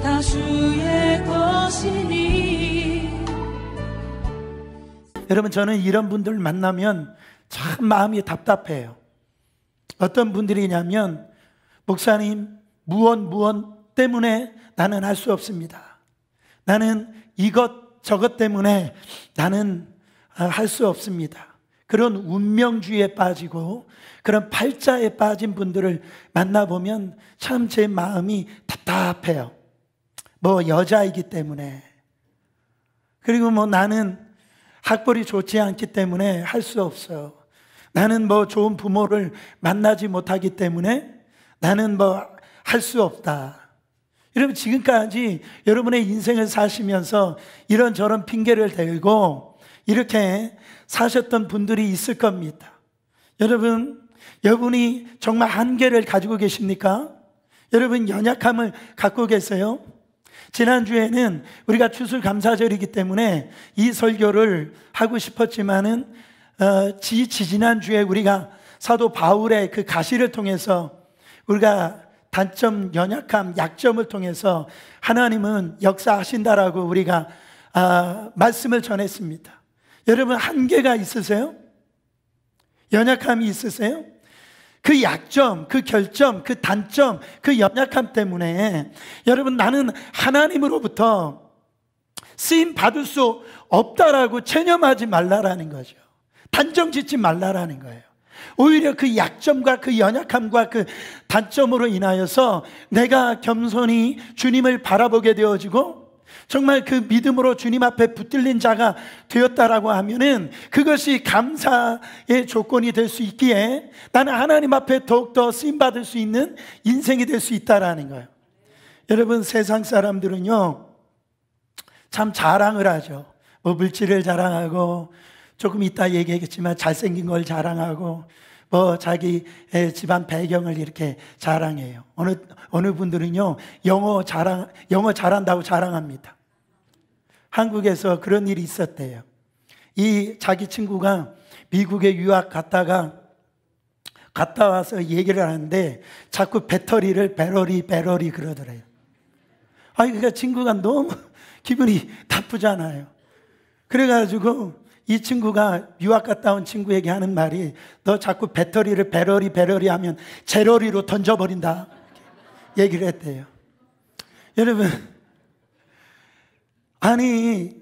다 주의 것이니. 여러분, 저는 이런 분들 만나면 참 마음이 답답해요. 어떤 분들이냐면, 목사님, 무엇 때문에 나는 할 수 없습니다. 나는 이것 저것 때문에 나는 할 수 없습니다. 그런 운명주의에 빠지고 그런 팔자에 빠진 분들을 만나보면 참 제 마음이 답답해요. 뭐 여자이기 때문에, 그리고 뭐 나는 학벌이 좋지 않기 때문에 할 수 없어요. 나는 뭐 좋은 부모를 만나지 못하기 때문에 나는 뭐 할 수 없다. 여러분, 지금까지 여러분의 인생을 사시면서 이런저런 핑계를 대고 이렇게 사셨던 분들이 있을 겁니다. 여러분이 정말 한계를 가지고 계십니까? 여러분, 연약함을 갖고 계세요? 지난주에는 우리가 추수감사절이기 때문에 이 설교를 하고 싶었지만은 지난주에 우리가 사도 바울의 그 가시를 통해서 우리가 단점, 연약함, 약점을 통해서 하나님은 역사하신다라고 우리가 말씀을 전했습니다. 여러분, 한계가 있으세요? 연약함이 있으세요? 그 약점, 그 결점, 그 단점, 그 연약함 때문에 여러분, 나는 하나님으로부터 쓰임 받을 수 없다라고 체념하지 말라라는 거죠. 단정 짓지 말라라는 거예요. 오히려 그 약점과 그 연약함과 그 단점으로 인하여서 내가 겸손히 주님을 바라보게 되어지고 정말 그 믿음으로 주님 앞에 붙들린 자가 되었다라고 하면은 그것이 감사의 조건이 될 수 있기에 나는 하나님 앞에 더욱더 쓰임받을 수 있는 인생이 될 수 있다라는 거예요. 여러분, 세상 사람들은요 참 자랑을 하죠. 뭐 물질을 자랑하고, 조금 이따 얘기하겠지만 잘생긴 걸 자랑하고, 뭐 자기 집안 배경을 이렇게 자랑해요. 어느 분들은요 영어 잘한다고 자랑합니다. 한국에서 그런 일이 있었대요. 이 자기 친구가 미국에 유학 갔다 와서 얘기를 하는데 자꾸 배터리를 배러리 그러더래요. 그러니까 친구가 너무 기분이 나쁘잖아요. 그래가지고 이 친구가 유학 갔다 온 친구에게 하는 말이, 너 자꾸 배터리를 배러리 하면 제러리로 던져버린다, 얘기를 했대요. 여러분, 아니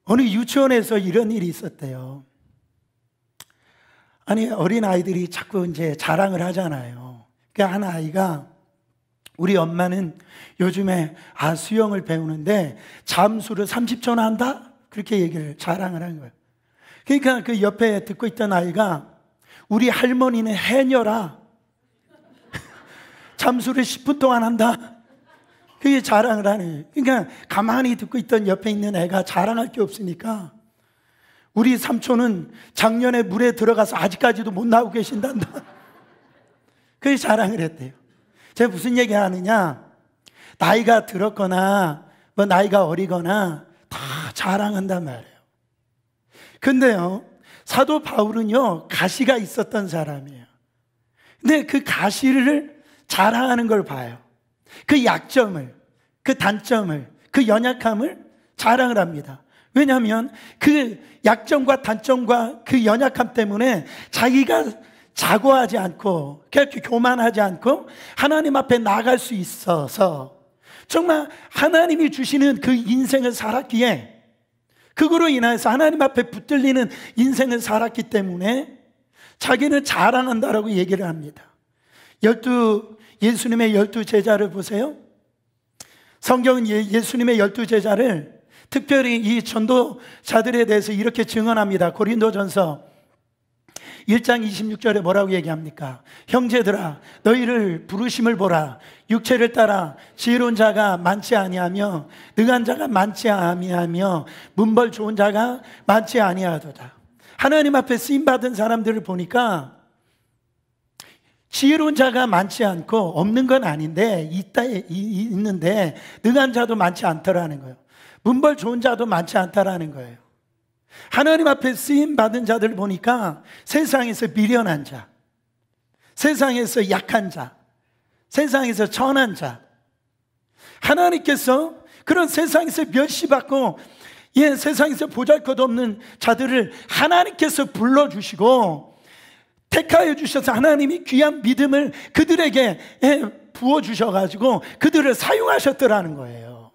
어느 유치원에서 이런 일이 있었대요. 아니, 어린아이들이 자꾸 이제 자랑을 하잖아요. 그러니까 한 아이가, 우리 엄마는 요즘에 수영을 배우는데 잠수를 30초나 한다? 그렇게 자랑을 한 거예요. 그러니까 그 옆에 듣고 있던 아이가, 우리 할머니는 해녀라. 잠수를 10분 동안 한다. 그게 자랑을 하네. 그러니까 가만히 듣고 있던 옆에 있는 애가 자랑할 게 없으니까, 우리 삼촌은 작년에 물에 들어가서 아직까지도 못 나오고 계신단다. 그게 자랑을 했대요. 제가 무슨 얘기 하느냐, 나이가 들었거나 뭐 나이가 어리거나 다 자랑한단 말이에요. 근데요, 사도 바울은요 가시가 있었던 사람이에요. 근데 그 가시를 자랑하는 걸 봐요. 그 약점을, 그 단점을, 그 연약함을 자랑을 합니다. 왜냐하면 그 약점과 단점과 그 연약함 때문에 자기가 자고하지 않고, 그렇게 교만하지 않고 하나님 앞에 나아갈 수 있어서 정말 하나님이 주시는 그 인생을 살았기에, 그거로 인해서 하나님 앞에 붙들리는 인생을 살았기 때문에 자기는 자랑한다라고 얘기를 합니다. 예수님의 12제자를 보세요. 성경은 예수님의 12제자를 특별히 이 전도자들에 대해서 이렇게 증언합니다. 고린도전서 1장 26절에 뭐라고 얘기합니까? 형제들아, 너희를 부르심을 보라. 육체를 따라 지혜로운 자가 많지 아니하며 능한 자가 많지 아니하며 문벌 좋은 자가 많지 아니하도다. 하나님 앞에 쓰임받은 사람들을 보니까 지혜로운 자가 많지 않고, 없는 건 아닌데 있는데 능한 자도 많지 않더라는 거예요. 문벌 좋은 자도 많지 않다라는 거예요. 하나님 앞에 쓰임받은 자들 보니까 세상에서 미련한 자, 세상에서 약한 자, 세상에서 천한 자, 하나님께서 그런 세상에서 멸시받고 세상에서 보잘것없는 자들을 하나님께서 불러주시고 택하여 주셔서 하나님이 귀한 믿음을 그들에게 부어주셔가지고 그들을 사용하셨더라는 거예요.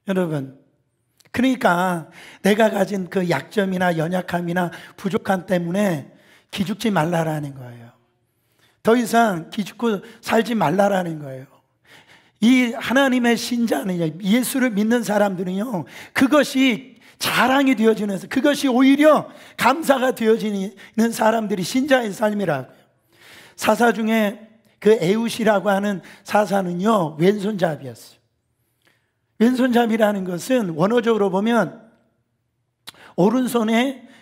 여러분, 그러니까 내가 가진 그 약점이나 연약함이나 부족함 때문에 기죽지 말라라는 거예요. 더 이상 기죽고 살지 말라라는 거예요. 이 하나님의 신자는, 예수를 믿는 사람들은요, 그것이 자랑이 되어지면서 그것이 오히려 감사가 되어지는 사람들이 신자의 삶이라고요. 사사 중에 그 에웃이라고 하는 사사는요, 왼손잡이였어요. 왼손잡이라는 것은 원어적으로 보면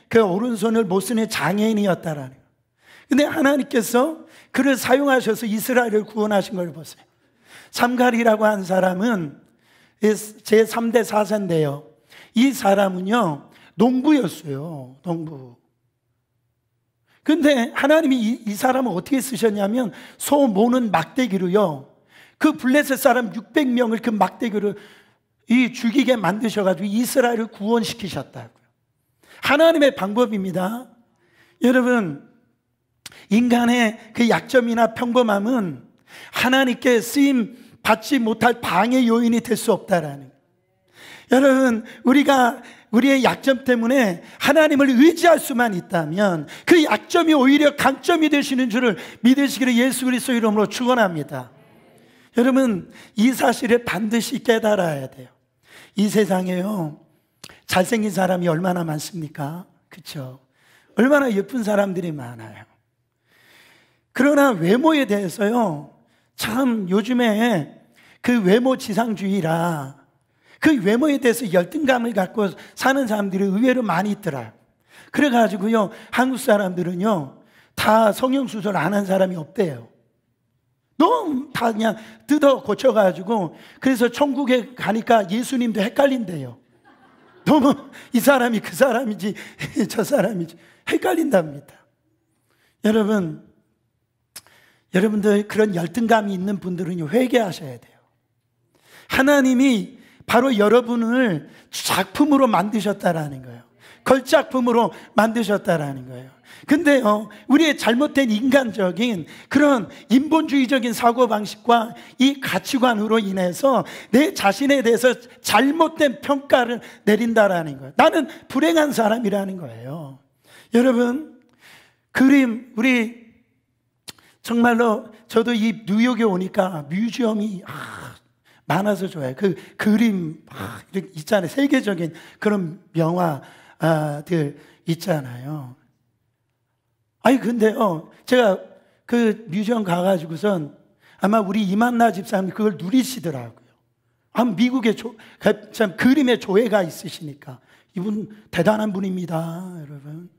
그 오른손을 못 쓰는 장애인이었다라는 거예요. 근데 하나님께서 그를 사용하셔서 이스라엘을 구원하신 걸 보세요. 삼갈이라고 한 사람은 제3대 사사인데요, 이 사람은요 농부였어요. 농부. 근데 하나님이 이 사람을 어떻게 쓰셨냐면 소 모는 막대기로요, 그 블레셋 사람 600명을 그 막대기로 죽이게 만드셔가지고 이스라엘을 구원시키셨다고요. 하나님의 방법입니다. 여러분, 인간의 그 약점이나 평범함은 하나님께 쓰임 받지 못할 방해 요인이 될 수 없다라는 거예요. 여러분, 우리가 우리의 약점 때문에 하나님을 의지할 수만 있다면 그 약점이 오히려 강점이 되시는 줄을 믿으시기를 예수 그리스도 이름으로 축원합니다. 여러분, 이 사실을 반드시 깨달아야 돼요. 이 세상에요, 잘생긴 사람이 얼마나 많습니까? 그렇죠? 얼마나 예쁜 사람들이 많아요. 그러나 외모에 대해서요, 참 요즘에 그 외모 지상주의라 그 외모에 대해서 열등감을 갖고 사는 사람들이 의외로 많이 있더라. 그래가지고요, 한국 사람들은요 다 성형수술 안 한 사람이 없대요. 너무 다 그냥 뜯어 고쳐가지고, 그래서 천국에 가니까 예수님도 헷갈린대요. 너무 이 사람이 그 사람이지 저 사람이지 헷갈린답니다. 여러분들 그런 열등감이 있는 분들은 회개하셔야 돼요. 하나님이 바로 여러분을 작품으로 만드셨다라는 거예요. 걸작품으로 만드셨다라는 거예요. 근데요, 우리의 잘못된 인간적인 그런 인본주의적인 사고방식과 이 가치관으로 인해서 내 자신에 대해서 잘못된 평가를 내린다라는 거예요. 나는 불행한 사람이라는 거예요. 여러분, 우리 정말로 저도 이 뉴욕에 오니까 뮤지엄이 많아서 좋아요. 그 그림 이렇게 있잖아요. 세계적인 그런 명화들 있잖아요. 근데요, 제가 그 뮤지엄 가가지고선 아마 우리 이만나 집사님이 그걸 누리시더라고요. 미국에 참 그림의 조예가 있으시니까 이분 대단한 분입니다, 여러분.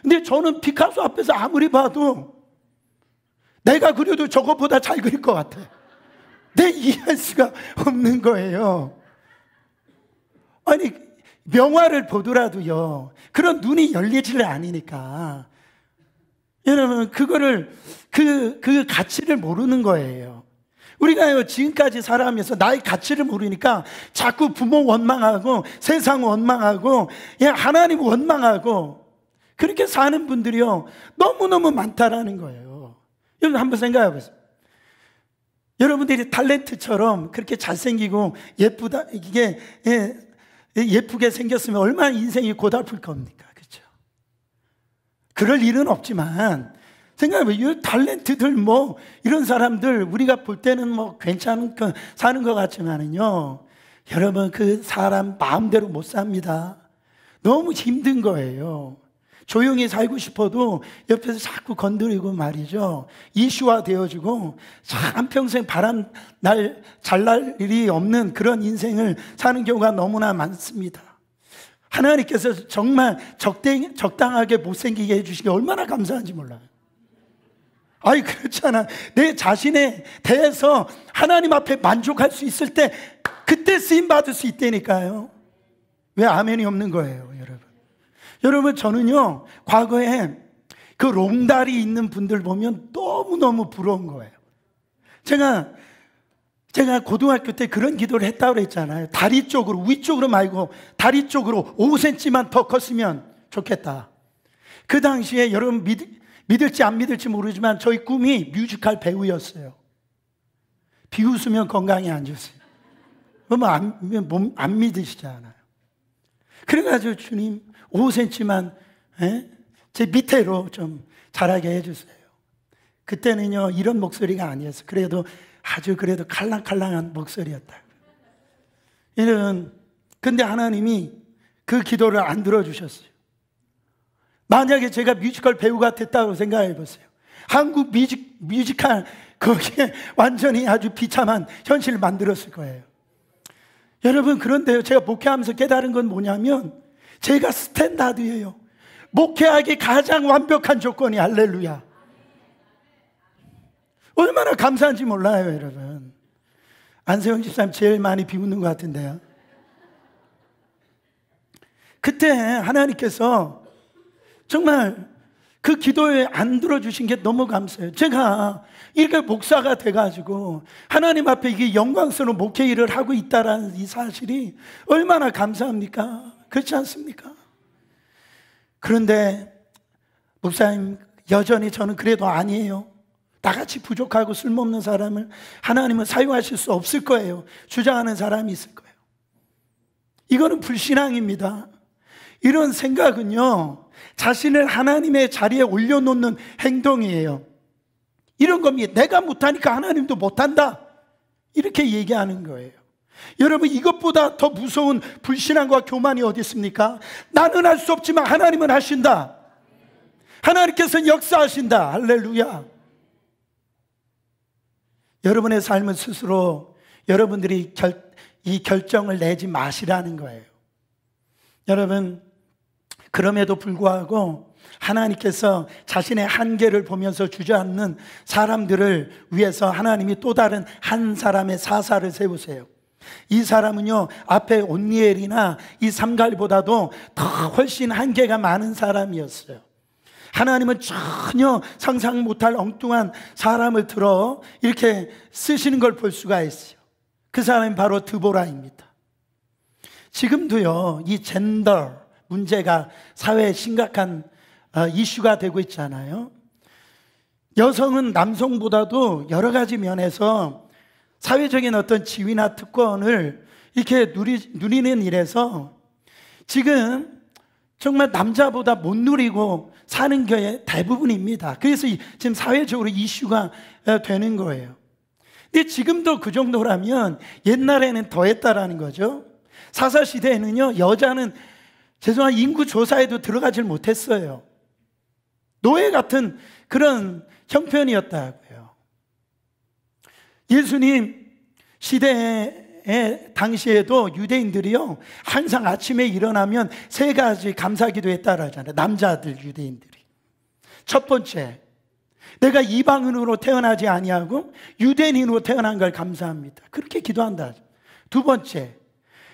근데 저는 피카소 앞에서 아무리 봐도 내가 그려도 저것보다 잘 그릴 것 같아요. 이해할 수가 없는 거예요. 명화를 보더라도요, 그런 눈이 열리지를 않으니까 여러분, 그거를 그 가치를 모르는 거예요. 우리가요, 지금까지 살아가면서 나의 가치를 모르니까 자꾸 부모 원망하고 세상 원망하고 하나님 원망하고 그렇게 사는 분들이요 너무너무 많다라는 거예요. 여러분, 한번 생각해 보세요. 여러분들이 탤런트처럼 그렇게 잘생기고 예쁘다, 이게 예쁘게 생겼으면 얼마나 인생이 고달플 겁니까? 그렇죠? 그럴 일은 없지만 생각해보세요. 이 탤런트들 이런 사람들 우리가 볼 때는 괜찮은 사는 것 같지만은요, 여러분, 그 사람 마음대로 못 삽니다. 너무 힘든 거예요. 조용히 살고 싶어도 옆에서 자꾸 건드리고 말이죠, 이슈화 되어지고 한평생 잘날 일이 없는 그런 인생을 사는 경우가 너무나 많습니다. 하나님께서 정말 적당하게 못생기게 해주시기 얼마나 감사한지 몰라요. 그렇잖아. 내 자신에 대해서 하나님 앞에 만족할 수 있을 때 그때 쓰임받을 수 있다니까요. 왜 아멘이 없는 거예요, 여러분? 여러분, 저는요 과거에 그 롱다리 있는 분들 보면 너무너무 부러운 거예요. 제가 제가 고등학교 때 그런 기도를 했다고 그랬잖아요. 다리 쪽으로, 위쪽으로 말고 다리 쪽으로 5cm만 더 컸으면 좋겠다. 그 당시에 여러분 믿을지 안 믿을지 모르지만 저희 꿈이 뮤지컬 배우였어요. 비웃으면 건강에 안 좋습니다. 안 믿으시잖아요. 그래가지고 주님 5cm만 제 밑에로 좀 자라게 해주세요. 그때는요 이런 목소리가 아니었어요. 그래도 아주 그래도 칼랑칼랑한 목소리였다. 근데 하나님이 그 기도를 안 들어주셨어요. 만약에 제가 뮤지컬 배우가 됐다고 생각해 보세요. 한국 뮤지컬 거기에 완전히 아주 비참한 현실을 만들었을 거예요. 여러분, 그런데요 제가 목회하면서 깨달은 건 뭐냐면 제가 스탠다드예요. 목회하기 가장 완벽한 조건이. 할렐루야. 얼마나 감사한지 몰라요. 여러분, 안세영 집사님 제일 많이 비웃는 것 같은데요. 그때 하나님께서 정말 그 기도에 안 들어주신 게 너무 감사해요. 제가 이렇게 목사가 돼가지고 하나님 앞에 이게 영광스러운 목회 일을 하고 있다라는 이 사실이 얼마나 감사합니까? 그렇지 않습니까? 그런데 목사님, 여전히 저는 그래도 아니에요. 나같이 부족하고 쓸모없는 사람을 하나님은 사용하실 수 없을 거예요. 주장하는 사람이 있을 거예요. 이거는 불신앙입니다. 이런 생각은요 자신을 하나님의 자리에 올려놓는 행동이에요. 이런 겁니다. 내가 못하니까 하나님도 못한다, 이렇게 얘기하는 거예요. 여러분, 이것보다 더 무서운 불신앙과 교만이 어디 있습니까? 나는 할 수 없지만 하나님은 하신다. 하나님께서는 역사하신다. 할렐루야. 여러분의 삶은 스스로 여러분들이 이 결정을 내지 마시라는 거예요. 여러분, 그럼에도 불구하고 하나님께서 자신의 한계를 보면서 주저앉는 사람들을 위해서 하나님이 또 다른 한 사람의 사사를 세우세요. 이 사람은요 앞에 온니엘이나 이 삼갈보다도 더 훨씬 한계가 많은 사람이었어요. 하나님은 전혀 상상 못할 엉뚱한 사람을 들어 이렇게 쓰시는 걸 볼 수가 있어요. 그 사람이 바로 드보라입니다. 지금도요 이 젠더 문제가 사회에 심각한 이슈가 되고 있잖아요. 여성은 남성보다도 여러 가지 면에서 사회적인 어떤 지위나 특권을 이렇게 누리는 일에서 지금 정말 남자보다 못 누리고 사는 게 대부분입니다. 그래서 지금 사회적으로 이슈가 되는 거예요. 근데 지금도 그 정도라면 옛날에는 더 했다라는 거죠. 사사시대에는요 여자는 죄송한 인구조사에도 들어가질 못했어요. 노예 같은 그런 형편이었다고요. 예수님 시대에 당시에도 유대인들이요 항상 아침에 일어나면 세 가지 감사기도 했다고 하잖아요. 남자들 유대인들이. 첫 번째, 내가 이방인으로 태어나지 아니하고 유대인으로 태어난 걸 감사합니다. 그렇게 기도한다. 두 번째,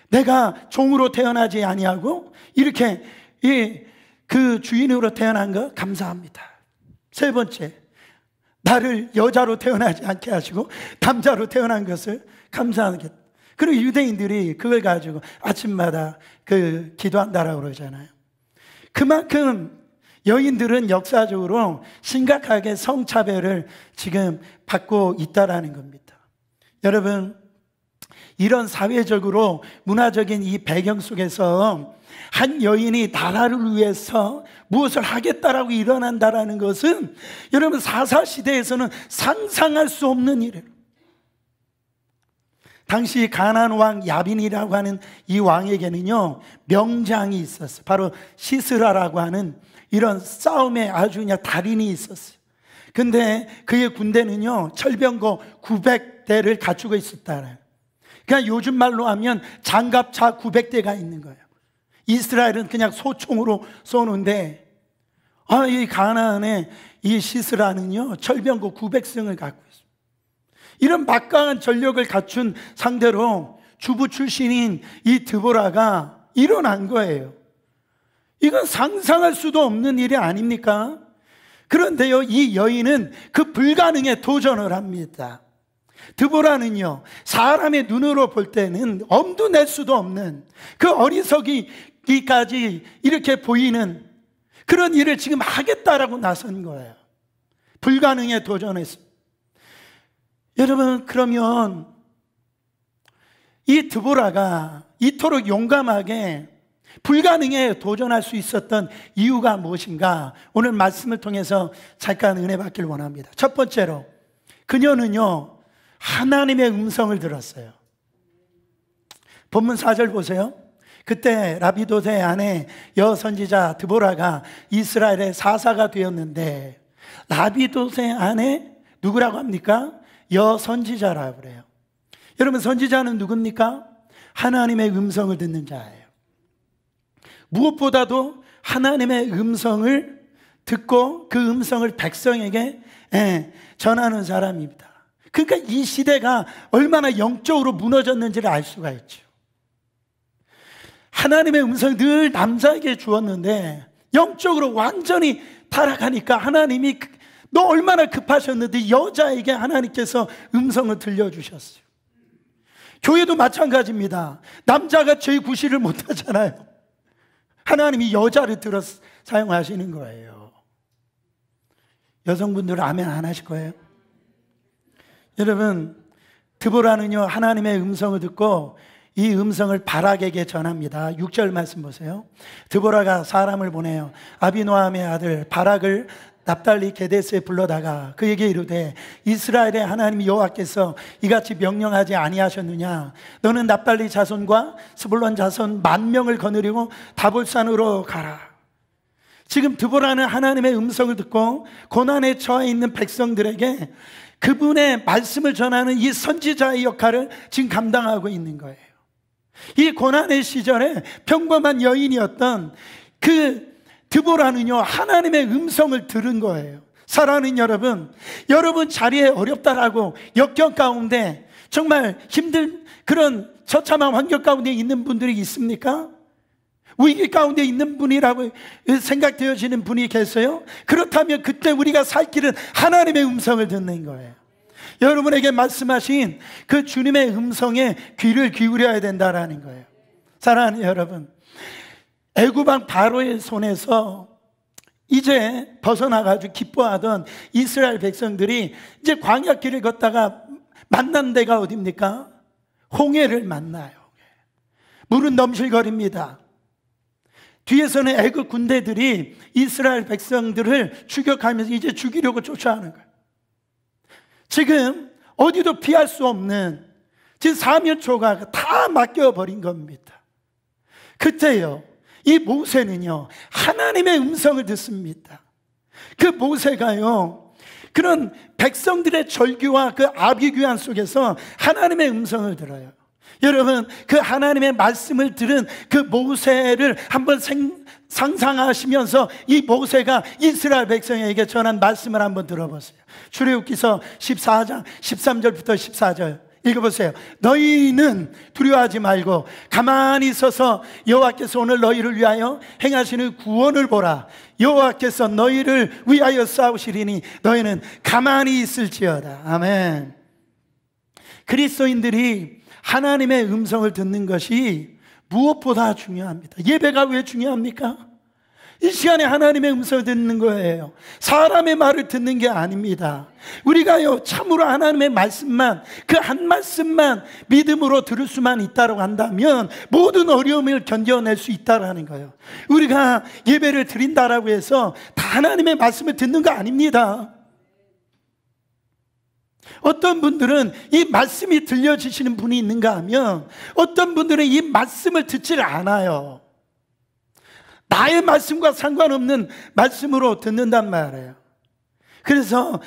내가 종으로 태어나지 아니하고 이렇게 그 주인으로 태어난 거 감사합니다. 세 번째, 나를 여자로 태어나지 않게 하시고 남자로 태어난 것을 감사하겠다. 그리고 유대인들이 그걸 가지고 아침마다 그 기도한다라고 그러잖아요. 그만큼 여인들은 역사적으로 심각하게 성차별을 지금 받고 있다라는 겁니다. 여러분, 이런 사회적으로 문화적인 이 배경 속에서 한 여인이 나라를 위해서 무엇을 하겠다라고 일어난다라는 것은 여러분 사사시대에서는 상상할 수 없는 일이에요. 당시 가나안 왕 야빈이라고 하는 이 왕에게는요 명장이 있었어요. 바로 시스라라고 하는 이런 싸움에 아주 그냥 달인이 있었어요. 근데 그의 군대는요 철병거 900대를 갖추고 있었다는, 그냥 요즘 말로 하면 장갑차 900대가 있는 거예요. 이스라엘은 그냥 소총으로 쏘는데 이 가나안의 이 시스라는요 철병거 900승을 갖고 있습니다. 이런 막강한 전력을 갖춘 상대로 주부 출신인 이 드보라가 일어난 거예요. 이건 상상할 수도 없는 일이 아닙니까? 그런데요 이 여인은 그 불가능에 도전을 합니다. 드보라는요, 사람의 눈으로 볼 때는 엄두 낼 수도 없는 그 어리석이까지 이렇게 보이는 그런 일을 지금 하겠다라고 나선 거예요. 불가능에 도전했습니다. 여러분, 그러면 이 드보라가 이토록 용감하게 불가능에 도전할 수 있었던 이유가 무엇인가? 오늘 말씀을 통해서 잠깐 은혜 받길 원합니다. 첫 번째로, 그녀는요, 하나님의 음성을 들었어요. 본문 4절 보세요. 그때 라비도세의 아내 여선지자 드보라가 이스라엘의 사사가 되었는데, 라비도세의 아내 누구라고 합니까? 여선지자라고 그래요. 여러분, 선지자는 누굽니까? 하나님의 음성을 듣는 자예요. 무엇보다도 하나님의 음성을 듣고 그 음성을 백성에게 전하는 사람입니다. 그러니까 이 시대가 얼마나 영적으로 무너졌는지를 알 수가 있죠. 하나님의 음성을 늘 남자에게 주었는데 영적으로 완전히 타락하니까 하나님이, 너 얼마나 급하셨는데 여자에게 하나님께서 음성을 들려주셨어요. 교회도 마찬가지입니다. 남자가 죄 구실을 못하잖아요. 하나님이 여자를 들어 사용하시는 거예요. 여성분들은 아멘 안 하실 거예요? 여러분, 드보라는요, 하나님의 음성을 듣고 이 음성을 바락에게 전합니다. 6절 말씀 보세요. 드보라가 사람을 보내요. 아비노함의 아들 바락을 납달리 게데스에 불러다가 그에게 이르되, 이스라엘의 하나님 여호와께서 이같이 명령하지 아니하셨느냐? 너는 납달리 자손과 스불론 자손 10,000명을 거느리고 다볼산으로 가라. 지금 드보라는 하나님의 음성을 듣고 고난에 처해 있는 백성들에게 그분의 말씀을 전하는 이 선지자의 역할을 지금 감당하고 있는 거예요. 이 고난의 시절에 평범한 여인이었던 그 드보라는요, 하나님의 음성을 들은 거예요. 사랑하는 여러분, 여러분 자리에 어렵다라고 역경 가운데 정말 힘든 그런 처참한 환경 가운데 있는 분들이 있습니까? 위기 가운데 있는 분이라고 생각되어지는 분이 계세요? 그렇다면 그때 우리가 살 길은 하나님의 음성을 듣는 거예요. 여러분에게 말씀하신 그 주님의 음성에 귀를 기울여야 된다라는 거예요. 사랑하는 여러분, 애굽 왕 바로의 손에서 이제 벗어나가지고 기뻐하던 이스라엘 백성들이 이제 광야길을 걷다가 만난 데가 어디입니까? 홍해를 만나요. 물은 넘실거립니다. 뒤에서는 애굽 군대들이 이스라엘 백성들을 추격하면서 이제 죽이려고 쫓아오는 거예요. 지금 어디도 피할 수 없는 지금 사면초가 다 맡겨버린 겁니다. 그때요, 이 모세는요, 하나님의 음성을 듣습니다. 그 모세가요, 그런 백성들의 절규와 그 아비규환 속에서 하나님의 음성을 들어요. 여러분, 그 하나님의 말씀을 들은 그 모세를 한번 상상하시면서 이 모세가 이스라엘 백성에게 전한 말씀을 한번 들어보세요. 출애굽기서 14장 13절부터 14절 읽어보세요. 너희는 두려워하지 말고 가만히 서서 여호와께서 오늘 너희를 위하여 행하시는 구원을 보라. 여호와께서 너희를 위하여 싸우시리니 너희는 가만히 있을지어다. 아멘. 그리스도인들이 하나님의 음성을 듣는 것이 무엇보다 중요합니다. 예배가 왜 중요합니까? 이 시간에 하나님의 음성을 듣는 거예요. 사람의 말을 듣는 게 아닙니다. 우리가요, 참으로 하나님의 말씀만, 그 한 말씀만 믿음으로 들을 수만 있다고 한다면 모든 어려움을 견뎌낼 수 있다라는 거예요. 우리가 예배를 드린다라고 해서 다 하나님의 말씀을 듣는 거 아닙니다. 어떤 분들은 이 말씀이 들려지시는 분이 있는가 하면 어떤 분들은 이 말씀을 듣질 않아요. 나의 말씀과 상관없는 말씀으로 듣는단 말이에요. 그래서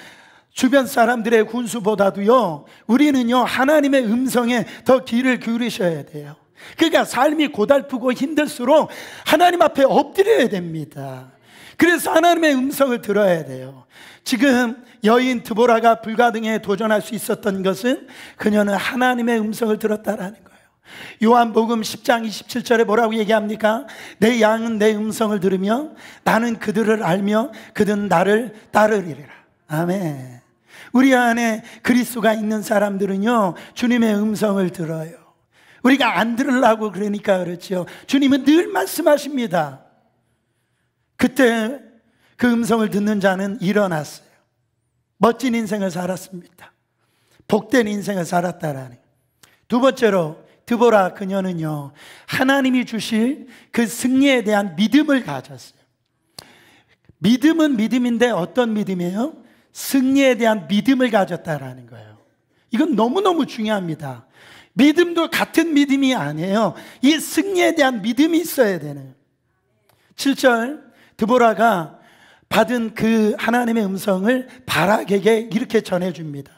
주변 사람들의 훈수보다도요, 우리는요, 하나님의 음성에 더 귀를 기울이셔야 돼요. 그러니까 삶이 고달프고 힘들수록 하나님 앞에 엎드려야 됩니다. 그래서 하나님의 음성을 들어야 돼요. 지금 여인 드보라가 불가능에 도전할 수 있었던 것은 그녀는 하나님의 음성을 들었다라는 거예요. 요한복음 10장 27절에 뭐라고 얘기합니까? 내 양은 내 음성을 들으며 나는 그들을 알며 그들은 나를 따르리라. 아멘. 우리 안에 그리스도가 있는 사람들은요, 주님의 음성을 들어요. 우리가 안 들으려고 그러니까 그렇죠. 주님은 늘 말씀하십니다. 그때 그 음성을 듣는 자는 일어났어요. 멋진 인생을 살았습니다. 복된 인생을 살았다라는. 두 번째로 드보라, 그녀는요, 하나님이 주실 그 승리에 대한 믿음을 가졌어요. 믿음은 믿음인데 어떤 믿음이에요? 승리에 대한 믿음을 가졌다라는 거예요. 이건 너무너무 중요합니다. 믿음도 같은 믿음이 아니에요. 이 승리에 대한 믿음이 있어야 되네요. 7절, 드보라가 받은 그 하나님의 음성을 바락에게 이렇게 전해줍니다.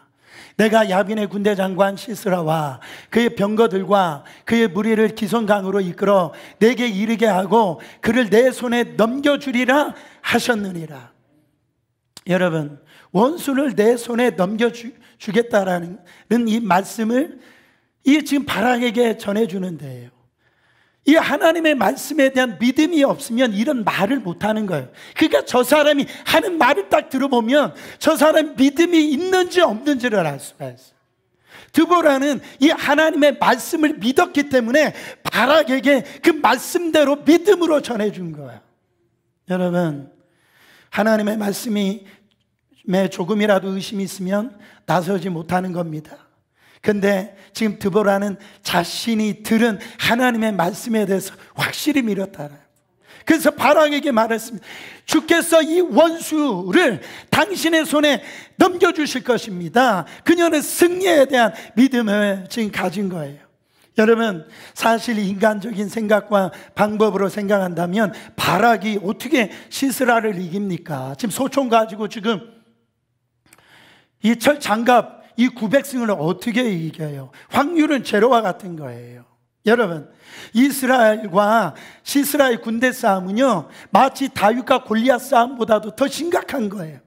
내가 야빈의 군대 장관 시스라와 그의 병거들과 그의 무리를 기손강으로 이끌어 내게 이르게 하고 그를 내 손에 넘겨주리라 하셨느니라. 여러분, 원수를 내 손에 넘겨주겠다라는 이 말씀을 이 지금 바락에게 전해주는데요, 이 하나님의 말씀에 대한 믿음이 없으면 이런 말을 못하는 거예요. 그러니까 저 사람이 하는 말을 딱 들어보면 저 사람 믿음이 있는지 없는지를 알 수가 있어요. 드보라는 이 하나님의 말씀을 믿었기 때문에 바락에게 그 말씀대로 믿음으로 전해준 거예요. 여러분, 하나님의 말씀이 조금이라도 의심이 있으면 나서지 못하는 겁니다. 근데 지금 드보라는 자신이 들은 하나님의 말씀에 대해서 확실히 믿었다라요. 그래서 바락에게 말했습니다. 주께서 이 원수를 당신의 손에 넘겨주실 것입니다. 그녀는 승리에 대한 믿음을 지금 가진 거예요. 여러분, 사실 인간적인 생각과 방법으로 생각한다면 바락이 어떻게 시스라를 이깁니까? 지금 소총 가지고 지금 이 철 장갑 이 900승을 어떻게 이겨요? 확률은 제로와 같은 거예요. 여러분, 이스라엘과 시스라의 군대 싸움은요, 마치 다윗과 골리앗 싸움보다도 더 심각한 거예요.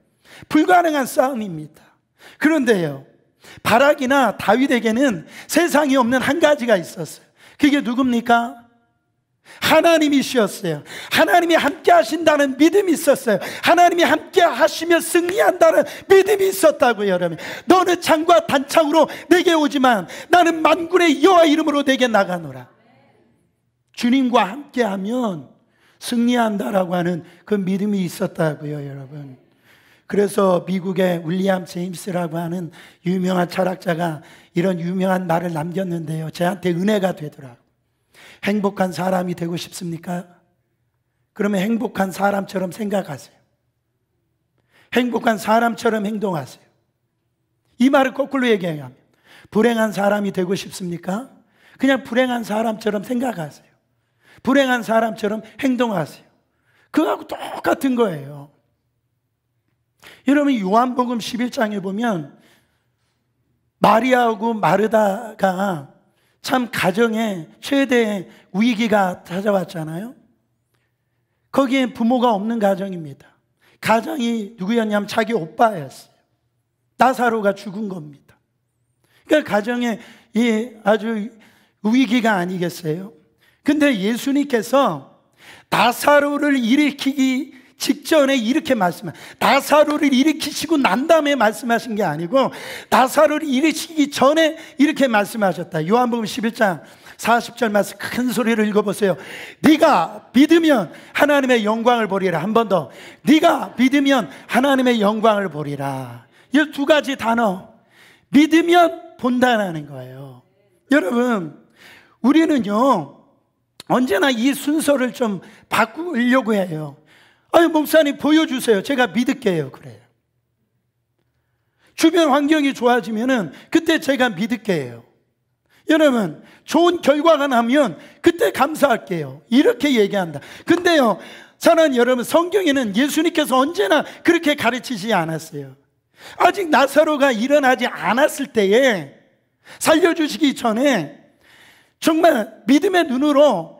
불가능한 싸움입니다. 그런데요, 바락이나 다윗에게는 세상에 없는 한 가지가 있었어요. 그게 누굽니까? 하나님이셨어요. 하나님이 함께 하신다는 믿음이 있었어요. 하나님이 함께 하시면 승리한다는 믿음이 있었다고요. 여러분, 너는 창과 단창으로 내게 오지만 나는 만군의 여호와 이름으로 내게 나가노라. 주님과 함께 하면 승리한다라고 하는 그 믿음이 있었다고요. 여러분, 그래서 미국의 윌리엄 제임스라고 하는 유명한 철학자가 이런 유명한 말을 남겼는데요, 저한테 은혜가 되더라고요. 행복한 사람이 되고 싶습니까? 그러면 행복한 사람처럼 생각하세요. 행복한 사람처럼 행동하세요. 이 말을 거꾸로 얘기하면, 불행한 사람이 되고 싶습니까? 그냥 불행한 사람처럼 생각하세요. 불행한 사람처럼 행동하세요. 그거하고 똑같은 거예요. 여러분, 요한복음 11장에 보면 마리아하고 마르다가 참 가정에 최대의 위기가 찾아왔잖아요. 거기에 부모가 없는 가정입니다. 가장이 누구였냐면 자기 오빠였어요. 나사로가 죽은 겁니다. 그러니까 가정에 아주 위기가 아니겠어요? 근데 예수님께서 나사로를 일으키기 직전에 이렇게 말씀하신, 나사로를 일으키시고 난 다음에 말씀하신 게 아니고 나사로를 일으키기 전에 이렇게 말씀하셨다. 요한복음 11장 40절 말씀 큰 소리로 읽어보세요. 네가 믿으면 하나님의 영광을 보리라. 한 번 더, 네가 믿으면 하나님의 영광을 보리라. 이 두 가지 단어, 믿으면 본다라는 거예요. 여러분, 우리는요 언제나 이 순서를 좀 바꾸려고 해요. 아유, 목사님 보여주세요. 제가 믿을게요. 그래요. 주변 환경이 좋아지면은 그때 제가 믿을게요. 여러분, 좋은 결과가 나면 그때 감사할게요. 이렇게 얘기한다. 근데요, 사랑하는 여러분, 성경에는 예수님께서 언제나 그렇게 가르치지 않았어요. 아직 나사로가 일어나지 않았을 때에, 살려주시기 전에 정말 믿음의 눈으로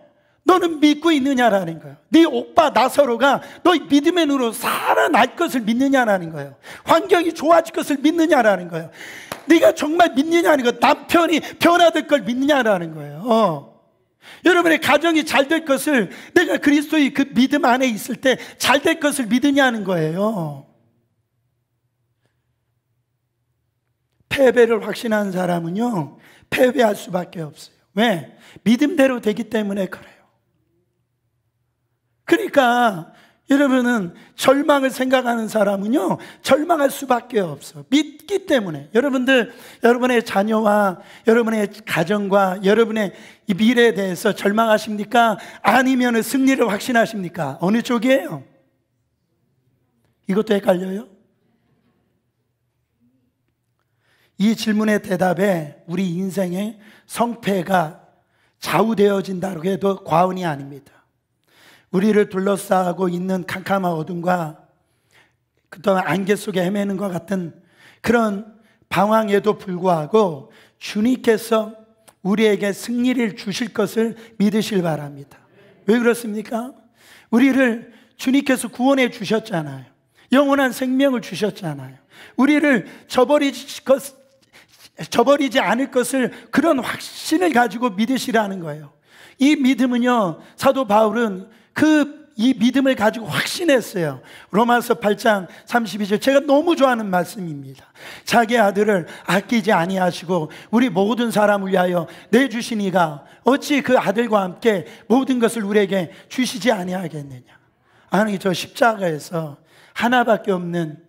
너는 믿고 있느냐라는 거예요. 네 오빠 나사로가 너의 믿음의 눈으로 살아날 것을 믿느냐라는 거예요. 환경이 좋아질 것을 믿느냐라는 거예요. 네가 정말 믿느냐는 거예요. 남편이 변화될 걸 믿느냐라는 거예요. 여러분의 가정이 잘 될 것을, 내가 그리스도의 그 믿음 안에 있을 때 잘 될 것을 믿느냐는 거예요. 패배를 확신한 사람은요, 패배할 수밖에 없어요. 왜? 믿음대로 되기 때문에 그래요. 그러니까 여러분은 절망을 생각하는 사람은요, 절망할 수밖에 없어. 믿기 때문에. 여러분들, 여러분의 자녀와 여러분의 가정과 여러분의 이 미래에 대해서 절망하십니까? 아니면 승리를 확신하십니까? 어느 쪽이에요? 이것도 헷갈려요? 이 질문의 대답에 우리 인생의 성패가 좌우되어진다고 해도 과언이 아닙니다. 우리를 둘러싸고 있는 캄캄한 어둠과 그동안 안개 속에 헤매는 것 같은 그런 방황에도 불구하고 주님께서 우리에게 승리를 주실 것을 믿으실 바랍니다. 왜 그렇습니까? 우리를 주님께서 구원해 주셨잖아요. 영원한 생명을 주셨잖아요. 우리를 저버리지 않을 것을 그런 확신을 가지고 믿으시라는 거예요. 이 믿음은요, 사도 바울은 이 믿음을 가지고 확신했어요. 로마서 8장 32절, 제가 너무 좋아하는 말씀입니다. 자기 아들을 아끼지 아니하시고 우리 모든 사람을 위하여 내주시니가 어찌 그 아들과 함께 모든 것을 우리에게 주시지 아니하겠느냐. 아니, 저 십자가에서 하나밖에 없는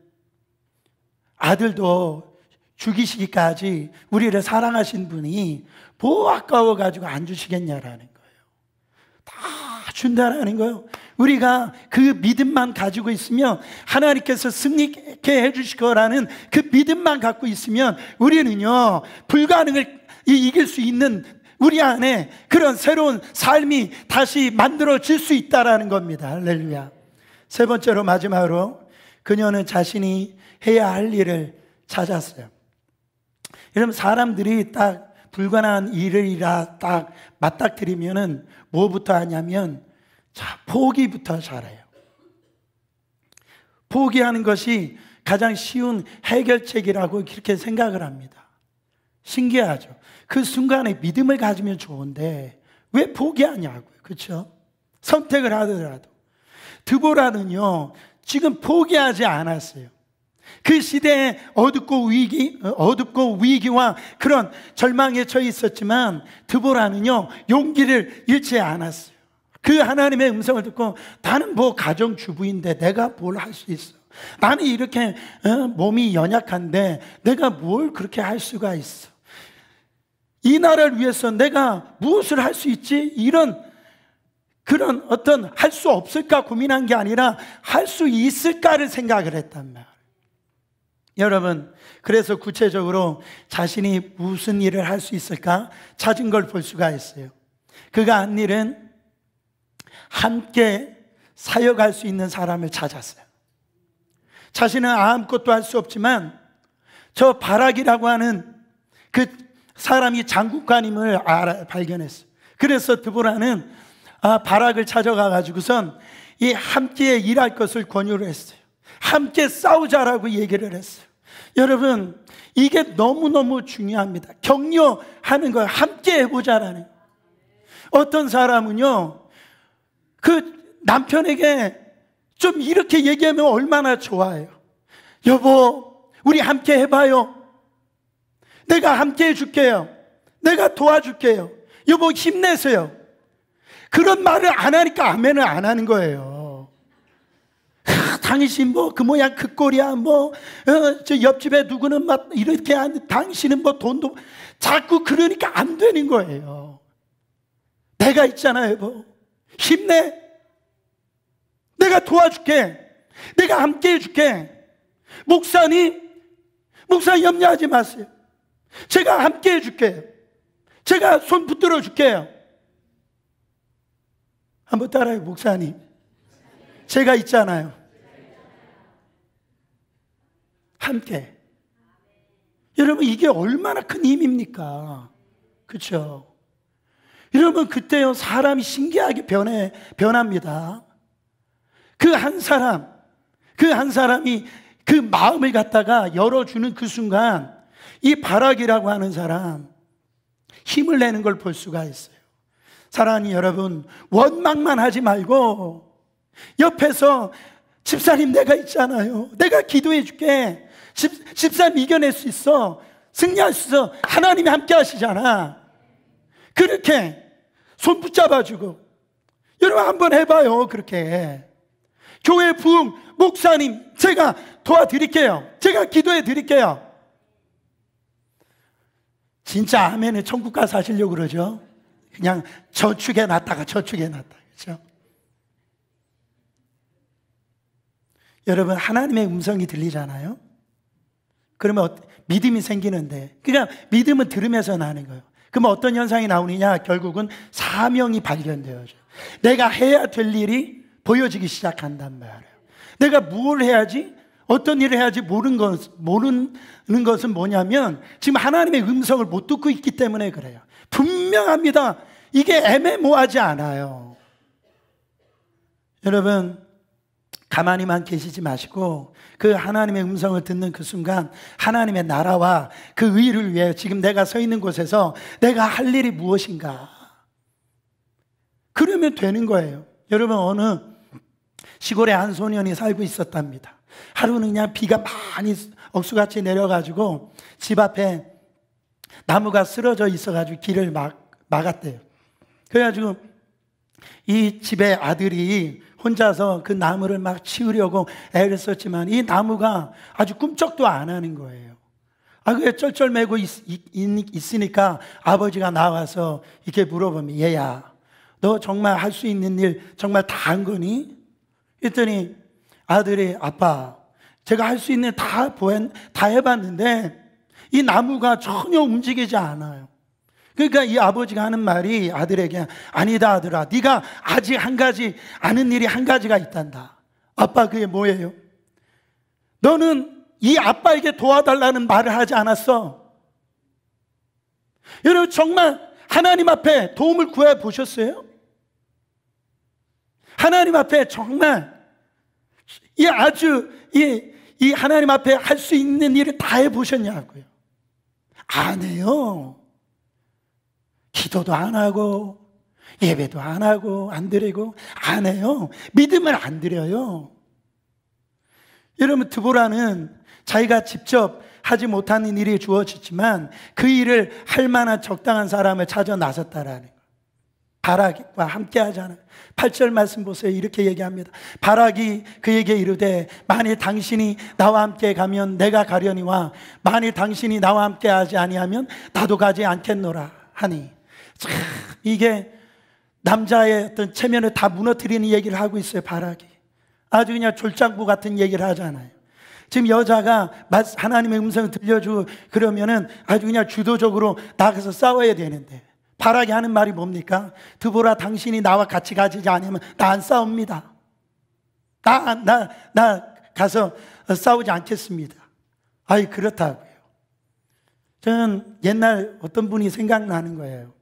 아들도 죽이시기까지 우리를 사랑하신 분이 뭐 아까워가지고 안 주시겠냐라는 거예요. 다 준다라는 거예요. 우리가 그 믿음만 가지고 있으면, 하나님께서 승리케 해주실 거라는 그 믿음만 갖고 있으면 우리는요, 불가능을 이길 수 있는 우리 안에 그런 새로운 삶이 다시 만들어질 수 있다라는 겁니다. 할렐루야. 세 번째로, 마지막으로, 그녀는 자신이 해야 할 일을 찾았어요. 여러분, 사람들이 딱 불가능한 일이라 딱 맞닥뜨리면은 뭐부터 하냐면, 자, 포기부터 잘해요. 포기하는 것이 가장 쉬운 해결책이라고 그렇게 생각을 합니다. 신기하죠. 그 순간에 믿음을 가지면 좋은데 왜 포기하냐고요. 그렇죠? 선택을 하더라도. 드보라는요, 지금 포기하지 않았어요. 그 시대에 어둡고 위기와 그런 절망에 처해 있었지만 드보라는요, 용기를 잃지 않았어요. 그 하나님의 음성을 듣고, 나는 뭐 가정주부인데 내가 뭘 할 수 있어. 나는 이렇게 몸이 연약한데 내가 뭘 그렇게 할 수가 있어. 이 나라를 위해서 내가 무엇을 할 수 있지? 그런 어떤 할 수 없을까 고민한 게 아니라 할 수 있을까를 생각을 했단 말이에요. 여러분, 그래서 구체적으로 자신이 무슨 일을 할 수 있을까 찾은 걸 볼 수가 있어요. 그가 한 일은 함께 사역할 수 있는 사람을 찾았어요. 자신은 아무것도 할 수 없지만 저 바락이라고 하는 그 사람이 장국관임을 발견했어요. 그래서 드보라는 바락을 찾아가 가지고선 이 함께 일할 것을 권유를 했어요. 함께 싸우자라고 얘기를 했어요. 여러분, 이게 너무너무 중요합니다. 격려하는 거, 함께 해보자라는 거. 어떤 사람은요, 그 남편에게 좀 이렇게 얘기하면 얼마나 좋아해요. 여보, 우리 함께 해봐요. 내가 함께 해줄게요. 내가 도와줄게요. 여보, 힘내세요. 그런 말을 안 하니까 아멘을 안 하는 거예요. 당신 뭐 그 모양 그 꼴이야, 저 옆집에 누구는 막 이렇게 하는데 당신은 뭐 돈도, 자꾸 그러니까 안 되는 거예요. 내가 있잖아요, 여보. 힘내. 내가 도와줄게. 내가 함께 해줄게. 목사님 염려하지 마세요. 제가 함께 해줄게요. 제가 손 붙들어 줄게요. 한번 따라해요. 목사님, 제가 있잖아요. 함께. 여러분, 이게 얼마나 큰 힘입니까? 그렇죠? 여러분, 그때요, 사람이 신기하게 변합니다. 그 한 사람이 그 마음을 갖다가 열어주는 그 순간, 이 바락이라고 하는 사람 힘을 내는 걸 볼 수가 있어요. 사랑하는 여러분, 원망만 하지 말고 옆에서, 집사님 내가 있잖아요. 내가 기도해 줄게. 집사님 이겨낼 수 있어. 승리할 수 있어. 하나님이 함께 하시잖아. 그렇게 손 붙잡아주고. 여러분 한번 해봐요. 그렇게 교회 부흥 목사님 제가 도와드릴게요. 제가 기도해 드릴게요. 진짜 아멘은 천국 가서 하시려고 그러죠. 그냥 저축해 놨다가 저축해 놨다. 그렇죠? 여러분 하나님의 음성이 들리잖아요. 그러면 믿음이 생기는데, 그러니까 믿음은 들으면서 나는 거예요. 그러면 어떤 현상이 나오느냐? 결국은 사명이 발견돼요. 내가 해야 될 일이 보여지기 시작한단 말이에요. 내가 뭘 해야지, 어떤 일을 해야지 모르는 것은 뭐냐면 지금 하나님의 음성을 못 듣고 있기 때문에 그래요. 분명합니다. 이게 애매모호하지 않아요. 여러분 가만히만 계시지 마시고 그 하나님의 음성을 듣는 그 순간 하나님의 나라와 그 의를 위해 지금 내가 서 있는 곳에서 내가 할 일이 무엇인가, 그러면 되는 거예요. 여러분 어느 시골에 한 소년이 살고 있었답니다. 하루는 그냥 비가 많이 억수같이 내려가지고 집 앞에 나무가 쓰러져 있어가지고 길을 막았대요. 그래가지고 이 집의 아들이 혼자서 그 나무를 막 치우려고 애를 썼지만 이 나무가 아주 꿈쩍도 안 하는 거예요. 그게 쩔쩔매고 있으니까 아버지가 나와서 이렇게 물어보면, 얘야 너 정말 할 수 있는 일 정말 다 한 거니? 그랬더니 아들이, 아빠 제가 할 수 있는 일 다 해봤는데 이 나무가 전혀 움직이지 않아요. 그러니까 이 아버지가 하는 말이 아들에게, 아니다 아들아, 네가 아직 한 가지 아는 일이 한 가지가 있단다. 아빠 그게 뭐예요? 너는 이 아빠에게 도와달라는 말을 하지 않았어. 여러분 정말 하나님 앞에 도움을 구해 보셨어요? 하나님 앞에 정말 이 하나님 앞에 할 수 있는 일을 다 해보셨냐고요? 안 해요. 기도도 안 하고 예배도 안 하고 안 드리고 안 해요. 믿음을 안 드려요. 여러분 드보라는 자기가 직접 하지 못하는 일이 주어지지만 그 일을 할 만한 적당한 사람을 찾아 나섰다라는 거예요. 바락과 함께 하잖아요. 8절 말씀 보세요. 이렇게 얘기합니다. 바락이 그에게 이르되 만일 당신이 나와 함께 가면 내가 가려니와 만일 당신이 나와 함께 하지 아니하면 나도 가지 않겠노라 하니. 참 이게 남자의 어떤 체면을 다 무너뜨리는 얘기를 하고 있어요. 바락이 아주 그냥 졸장부 같은 얘기를 하잖아요. 지금 여자가 하나님의 음성을 들려주고 그러면은 아주 그냥 주도적으로 나가서 싸워야 되는데 바락이 하는 말이 뭡니까? 드보라 당신이 나와 같이 가지 않으면 나 안 싸웁니다. 나 가서 싸우지 않겠습니다. 아이 그렇다고요. 저는 옛날 어떤 분이 생각나는 거예요.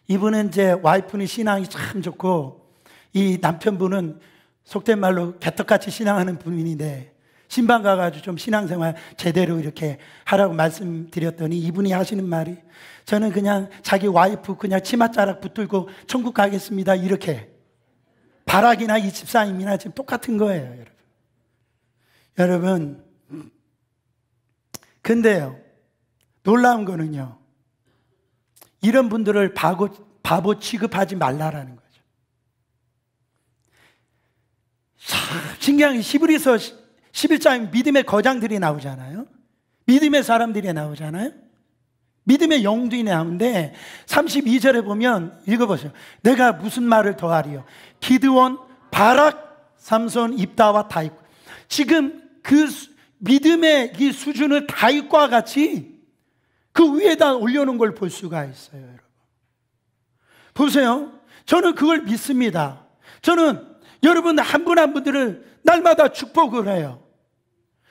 이분은 이제 와이프는 신앙이 참 좋고 이 남편분은 속된 말로 개떡같이 신앙하는 분인데 신방 가가지고 좀 신앙생활 제대로 이렇게 하라고 말씀드렸더니 이분이 하시는 말이, 저는 그냥 자기 와이프 그냥 치맛자락 붙들고 천국 가겠습니다 이렇게. 바락이나 이 집사님이나 지금 똑같은 거예요. 여러분 근데요 놀라운 거는요, 이런 분들을 바보 취급하지 말라라는 거죠. 신기한 게 히브리서 11장 믿음의 거장들이 나오잖아요. 믿음의 사람들이 나오잖아요. 믿음의 영웅들이 나오는데 32절에 보면 읽어보세요. 내가 무슨 말을 더하리요? 기드온, 바락, 삼손, 입다와 다윗. 지금 그 믿음의 이 수준을 다윗과 같이 그 위에다 올려놓은 걸 볼 수가 있어요. 여러분 보세요. 저는 그걸 믿습니다. 저는 여러분 한 분 한 분들을 날마다 축복을 해요.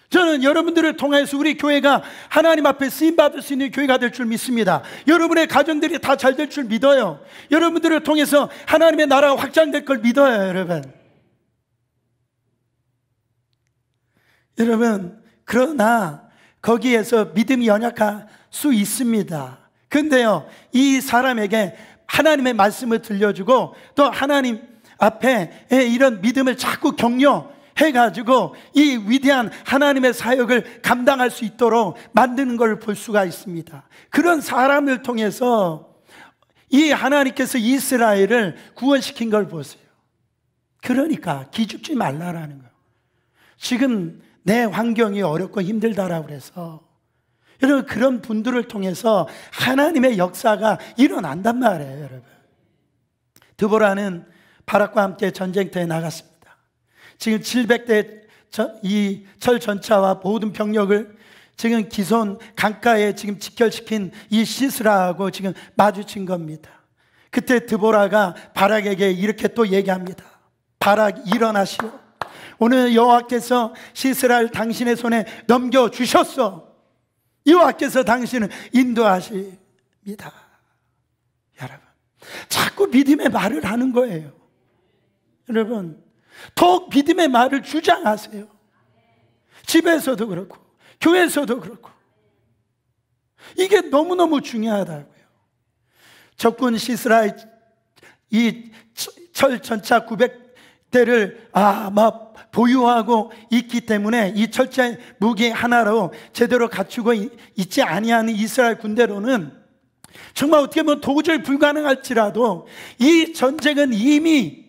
저는 여러분들을 통해서 우리 교회가 하나님 앞에 쓰임받을 수 있는 교회가 될 줄 믿습니다. 여러분의 가정들이 다 잘 될 줄 믿어요. 여러분들을 통해서 하나님의 나라가 확장될 걸 믿어요. 여러분 그러나 거기에서 믿음이 연약할 수 있습니다. 근데요 이 사람에게 하나님의 말씀을 들려주고 또 하나님 앞에 이런 믿음을 자꾸 격려해 해가지고 이 위대한 하나님의 사역을 감당할 수 있도록 만드는 걸 볼 수가 있습니다. 그런 사람을 통해서 이 하나님께서 이스라엘을 구원시킨 걸 보세요. 그러니까 기죽지 말라라는 거예요. 지금 내 환경이 어렵고 힘들다라고 그래서 여러분, 그런 분들을 통해서 하나님의 역사가 일어난단 말이에요. 여러분, 드보라는 바락과 함께 전쟁터에 나갔습니다. 지금 700대 이 철 전차와 모든 병력을 지금 기손 강가에 지금 직결시킨 이 시스라하고 지금 마주친 겁니다. 그때 드보라가 바락에게 이렇게 또 얘기합니다. 바락, 일어나시오. 오늘 여호와께서 시스라를 당신의 손에 넘겨주셨어. 여호와께서 당신을 인도하십니다. 여러분, 자꾸 믿음의 말을 하는 거예요. 여러분, 더욱 믿음의 말을 주장하세요. 집에서도 그렇고 교회에서도 그렇고. 이게 너무너무 중요하다고요. 적군 시스라의 이 철 전차 900대를 막 보유하고 있기 때문에 이 철제 무기 하나로 제대로 갖추고 있지 아니하는 이스라엘 군대로는 정말 어떻게 보면 도저히 불가능할지라도 이 전쟁은 이미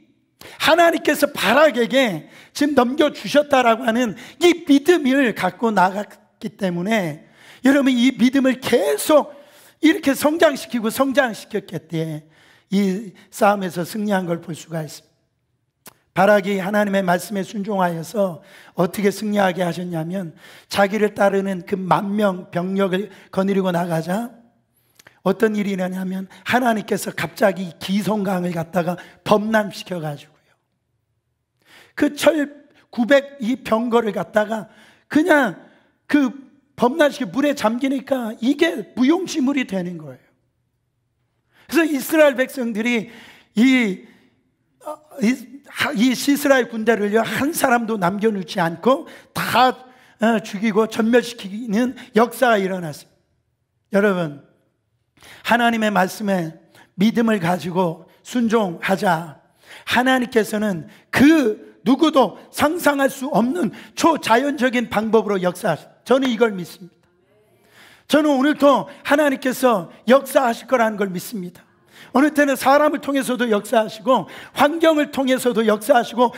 하나님께서 바락에게 지금 넘겨주셨다라고 하는 이 믿음을 갖고 나갔기 때문에 여러분, 이 믿음을 계속 이렇게 성장시켰기 때문에 이 싸움에서 승리한 걸 볼 수가 있습니다. 바락이 하나님의 말씀에 순종하여서 어떻게 승리하게 하셨냐면, 자기를 따르는 그 10,000명 병력을 거느리고 나가자 어떤 일이 일어나냐면 하나님께서 갑자기 기송강을 갖다가 범람시켜 가지고요, 그 철 900 이 병거를 갖다가 그냥 그 범람시켜 물에 잠기니까 이게 무용지물이 되는 거예요. 그래서 이스라엘 백성들이 이 시스라의 군대를요, 한 사람도 남겨놓지 않고 다 죽이고 전멸시키는 역사가 일어났습니다. 여러분, 하나님의 말씀에 믿음을 가지고 순종하자. 하나님께서는 그 누구도 상상할 수 없는 초자연적인 방법으로 역사하십니다. 저는 이걸 믿습니다. 저는 오늘도 하나님께서 역사하실 거라는 걸 믿습니다. 어느 때는 사람을 통해서도 역사하시고 환경을 통해서도 역사하시고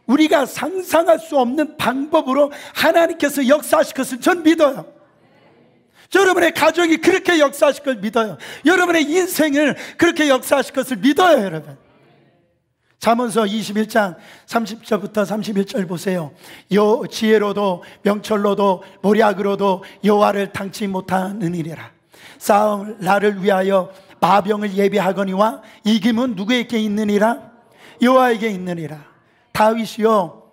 우리가 상상할 수 없는 방법으로 하나님께서 역사하실 것을 전 믿어요. 여러분의 가정이 그렇게 역사하실 걸 믿어요. 여러분의 인생을 그렇게 역사하실 것을 믿어요. 여러분, 잠언서 21장 30절부터 31절 보세요. 지혜로도 명철로도 모략으로도 여호와를 당치 못하느니라. 싸움 나를 위하여 마병을 예비하거니와 이김은 누구에게 있느니라? 여호와에게 있느니라. 다윗이요,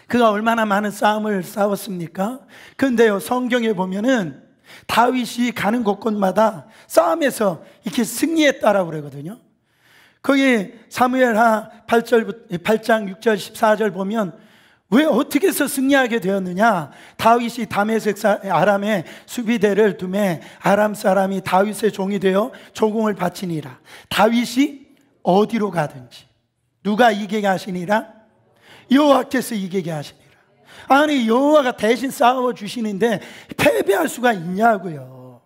그가 얼마나 많은 싸움을 싸웠습니까? 그런데요, 성경에 보면은 다윗이 가는 곳곳마다 싸움에서 이렇게 승리했다라고 그러거든요. 거기 사무엘하 8장 6절 14절 보면 왜 어떻게 해서 승리하게 되었느냐? 다윗이 다메섹 아람의 수비대를 두매 아람 사람이 다윗의 종이 되어 조공을 바치니라. 다윗이 어디로 가든지 누가 이기게 하시니라? 여호와께서 이기게 하시니라. 아니, 여호와가 대신 싸워주시는데 패배할 수가 있냐고요.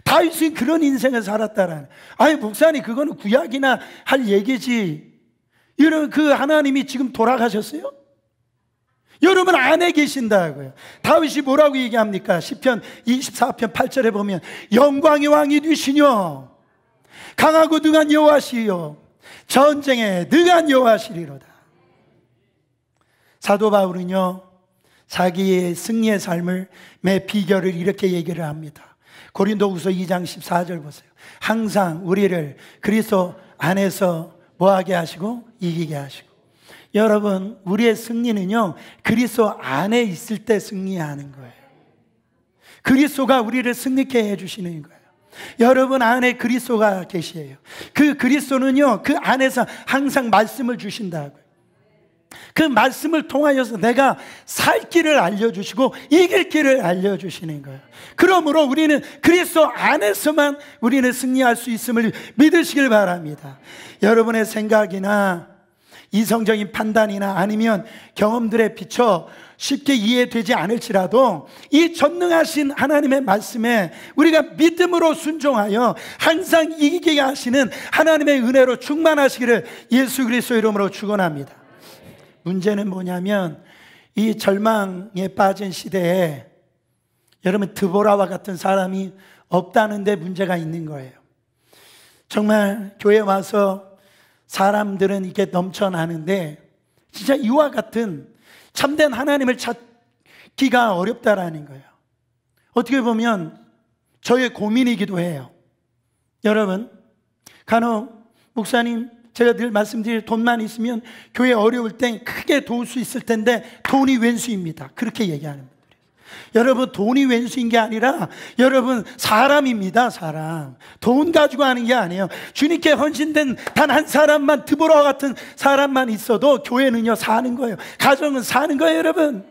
다윗은 그런 인생을 살았다라는. 아니, 목사님, 그거는 구약이나 할 얘기지. 여러분, 그 하나님이 지금 돌아가셨어요? 여러분 안에 계신다고요. 다윗이 뭐라고 얘기합니까? 시편 24편 8절에 보면 영광의 왕이 되시뇨 강하고 능한 여호와시요 전쟁에 능한 여호와시리로다. 사도 바울은요, 자기의 승리의 삶을 매 비결을 이렇게 얘기를 합니다. 고린도후서 2장 14절 보세요. 항상 우리를 그리스도 안에서 뭐하게 하시고 이기게 하시고. 여러분, 우리의 승리는요, 그리스도 안에 있을 때 승리하는 거예요. 그리스도가 우리를 승리케 해주시는 거예요. 여러분 안에 그리스도가 계시에요. 그 그리스도는요, 그 안에서 항상 말씀을 주신다고요. 그 말씀을 통하여서 내가 살 길을 알려주시고 이길 길을 알려주시는 거예요. 그러므로 우리는 그리스도 안에서만 우리는 승리할 수 있음을 믿으시길 바랍니다. 여러분의 생각이나 이성적인 판단이나 아니면 경험들에 비춰 쉽게 이해되지 않을지라도 이 전능하신 하나님의 말씀에 우리가 믿음으로 순종하여 항상 이기게 하시는 하나님의 은혜로 충만하시기를 예수 그리스도 이름으로 축원합니다. 문제는 뭐냐면 이 절망에 빠진 시대에 여러분 드보라와 같은 사람이 없다는 데 문제가 있는 거예요. 정말 교회 와서 사람들은 이렇게 넘쳐나는데 진짜 이와 같은 참된 하나님을 찾기가 어렵다라는 거예요. 어떻게 보면 저의 고민이기도 해요. 여러분, 간혹 목사님 제가 늘 말씀드릴 돈만 있으면 교회 어려울 땐 크게 도울 수 있을 텐데 돈이 웬수입니다. 그렇게 얘기하는 분들이. 여러분, 돈이 웬수인 게 아니라 여러분 사람입니다. 사람. 돈 가지고 하는 게 아니에요. 주님께 헌신된 단 한 사람만, 드보라와 같은 사람만 있어도 교회는요 사는 거예요. 가정은 사는 거예요. 여러분,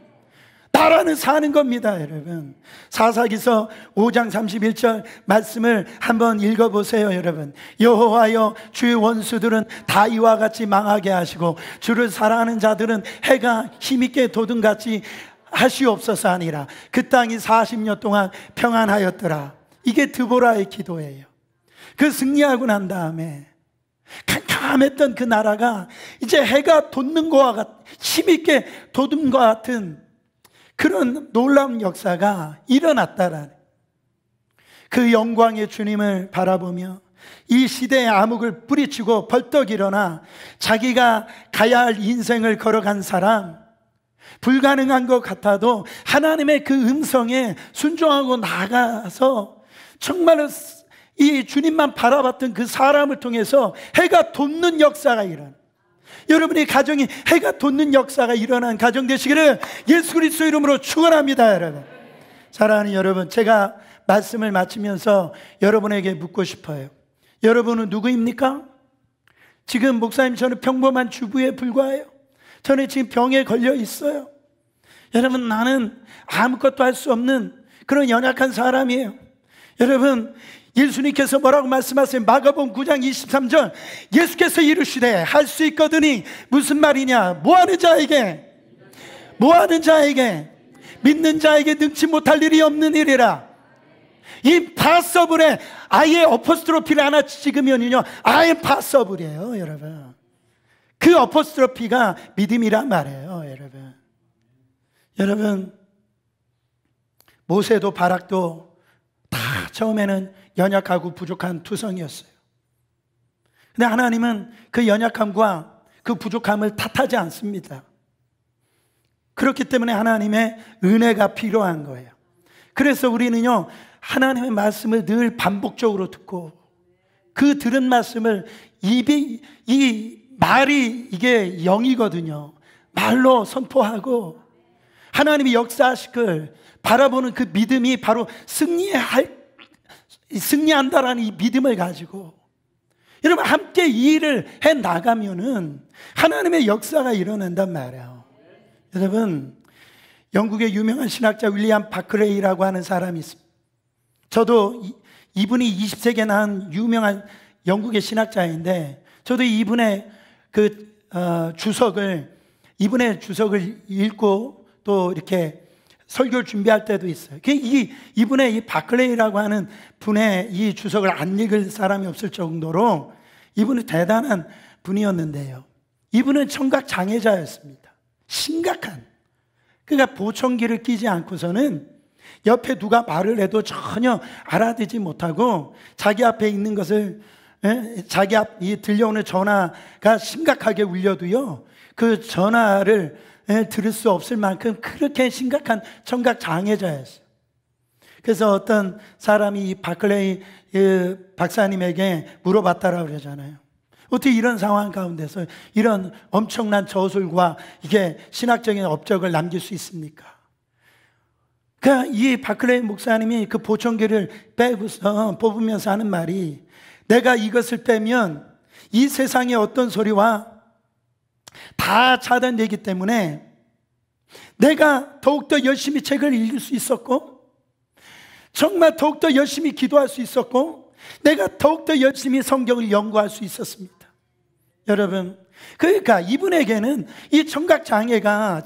나라는 사는 겁니다. 여러분, 사사기서 5장 31절 말씀을 한번 읽어보세요. 여러분, 여호와여 주의 원수들은 다 이와 같이 망하게 하시고 주를 사랑하는 자들은 해가 힘있게 돋음같이 하시옵소서 하니라. 그 땅이 40년 동안 평안하였더라. 이게 드보라의 기도예요. 그 승리하고 난 다음에 캄캄했던 그 나라가 이제 해가 돋는 것과 같은, 힘있게 돋은 것 같은 그런 놀라운 역사가 일어났다라는, 그 영광의 주님을 바라보며 이 시대의 암흑을 뿌리치고 벌떡 일어나 자기가 가야 할 인생을 걸어간 사람, 불가능한 것 같아도 하나님의 그 음성에 순종하고 나가서 정말로 이 주님만 바라봤던 그 사람을 통해서 해가 돋는 역사가 일어나, 여러분의 가정이 해가 돋는 역사가 일어난 가정 되시기를 예수 그리스도 이름으로 축원합니다. 여러분, 사랑하는 여러분, 제가 말씀을 마치면서 여러분에게 묻고 싶어요. 여러분은 누구입니까? 지금 목사님, 저는 평범한 주부에 불과해요. 저는 지금 병에 걸려 있어요. 여러분, 나는 아무것도 할 수 없는 그런 연약한 사람이에요. 여러분, 예수님께서 뭐라고 말씀하세요? 마가복음 9장 23절, 예수께서 이르시되 할 수 있거든이, 무슨 말이냐? 뭐하는 자에게? 뭐하는 자에게? 믿는 자에게 능치 못할 일이 없는 일이라. 이 파서블에 아예 어포스트로피를 하나 찍으면요 아예 파서블이에요. 여러분, 그 어포스트로피가 믿음이란 말이에요. 여러분, 모세도 바락도 다 처음에는 연약하고 부족한 투성이었어요. 근데 하나님은 그 연약함과 그 부족함을 탓하지 않습니다. 그렇기 때문에 하나님의 은혜가 필요한 거예요. 그래서 우리는요 하나님의 말씀을 늘 반복적으로 듣고, 그 들은 말씀을 이 말이 이게 영이거든요. 말로 선포하고 하나님이 역사하실 걸 바라보는 그 믿음이 바로 승리한다라는 이 믿음을 가지고 여러분 함께 이 일을 해 나가면은 하나님의 역사가 일어난단 말이에요. 여러분, 영국의 유명한 신학자 윌리엄 바클레이라고 하는 사람이 있습니다. 저도 이분이 20세기에 난 유명한 영국의 신학자인데, 저도 이분의 이분의 주석을 읽고 또 이렇게 설교를 준비할 때도 있어요. 이분의 이 바클레이라고 하는 분의 이 주석을 안 읽을 사람이 없을 정도로 이분은 대단한 분이었는데요, 이분은 청각 장애자였습니다. 심각한. 그러니까 보청기를 끼지 않고서는 옆에 누가 말을 해도 전혀 알아듣지 못하고 자기 앞에 있는 것을, 자기 앞이 들려오는 전화가 심각하게 울려도요 그 전화를 들을 수 없을 만큼 그렇게 심각한 청각 장애자였어요. 그래서 어떤 사람이 이 바클레이 박사님에게 물어봤다라고 그러잖아요. 어떻게 이런 상황 가운데서 이런 엄청난 저술과 이게 신학적인 업적을 남길 수 있습니까? 그러니까 이 바클레이 목사님이 그 보청기를 빼고서 뽑으면서 하는 말이, 내가 이것을 빼면 이 세상의 어떤 소리와 다 차단되기 때문에 내가 더욱더 열심히 책을 읽을 수 있었고, 정말 더욱더 열심히 기도할 수 있었고, 내가 더욱더 열심히 성경을 연구할 수 있었습니다. 여러분, 그러니까 이분에게는 이 청각 장애가